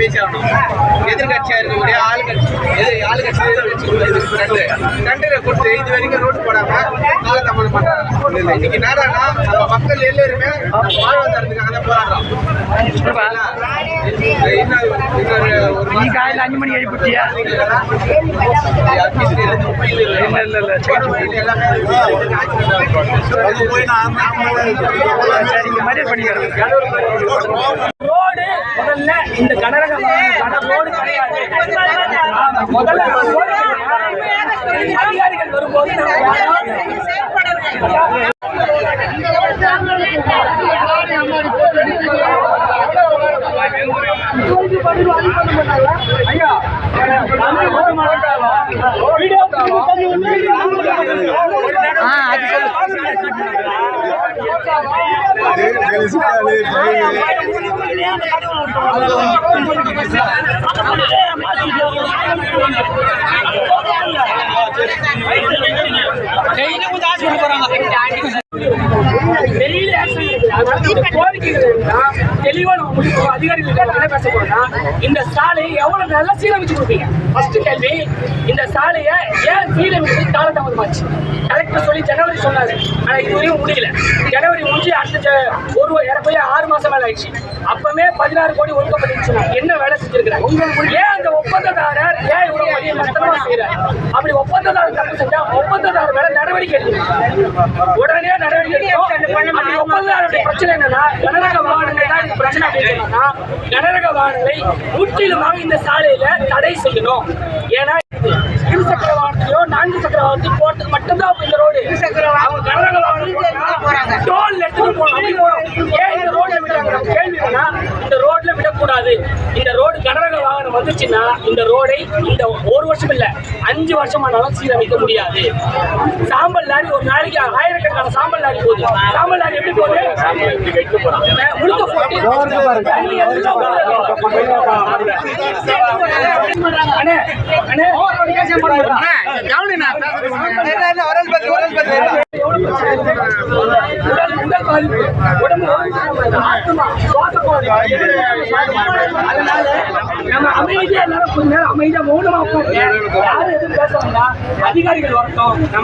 பேசி ஆகணும். எதிர்கட்சியா இருக்கக்கூடிய ஆளுங்கட்சி கண்டரை கொடுத்து இது வரைக்கும் ரோடு போடாம காலதாமதம் பண்றாங்க. இன்னைக்கு நேரம்னா நம்ம மக்கள் எல்லாருமே வாழ்வாதாரத்துக்காக தான் போராடுறோம். 5 மணி எழுப்பிட்டியா? ரோடு முதல்ல இந்த கனரகமான ரோடு கிடையாது. முதல்ல அதிகாரிகள் வரும்போது தெளிவான அதிகாரிகள் பேச போனா இந்த சாலையை எவ்வளவு நல்லா சீரமைச்சு கொடுப்பீங்க? ஃபர்ஸ்ட் கேள்வி, இந்த சாலையை ஏன் சீரமைச்சு காலதாமதமாச்சு? கலெக்டர் சொல்லி ஜனவரி சொன்னாரு, ஆனா இதுவரையும் முடியல. ஜனவரி முடிஞ்சு அடுத்த போய் 6 மாசம் மேல ஆயிடுச்சு. அப்பவே 16 கோடி ஒதுக்கப்பட்டுச்சு. என்ன வேலை செஞ்சிருக்கிறாங்க? ஏன் அந்த ஒப்பந்ததாரர் ஏன் இவ்வளவு பெரிய கஷ்டமா செய்யறாரு? அப்படி ஒப்பந்ததாரர் தப்பு செஞ்சா ஒப்பந்ததாரர் மேல நடவடிக்கை எடுக்கணும். உடனே நடவடிக்கை எடுக்கணும். ஒப்பந்ததாரருடைய பிரச்சனை என்னன்னா கனரக வாகனங்கள் தான் இந்த பிரச்சனை அப்படின்னா கனரக வாகனங்களை முற்றிலுமாக இந்த சாலையில தடை செய்யணும். ஏன்னா 2 சக்கர வாகனத்தையோ 4 சக்கர வாகனத்தையும் போட்டு மட்டும்தான் இந்த ரோடு. அவங்க கனரக வாகனம் டோல் எடுத்துட்டு போகணும். அப்படி போகணும். ஏன் இந்த ரோட்ல விடுறாங்க? கேள்வி என்னன்னா இந்த ரோட்ல விடக்கூடாது. இந்த ரோடு கனரக வாகனம் வந்துச்சுன்னா இந்த ரோடை இந்த 1 வருஷம் இல்ல 5 வருஷமானாலும் சீரமைக்க முடியாது. சாம்பல் லாரி ஒரு நாளைக்கு 1000கணக்கான சாம்பல் லாரி போகுது. சாம்பல் லாரி எப்படி போகுது? முழுக்க போட்டு அதனால நம்ம அமைதியா எல்லாரும் கொஞ்ச நேரம் அமைதியா மௌனமா யாரும் எதுவும் பேச வேண்டாம். அதிகாரிகள் வரட்டும்.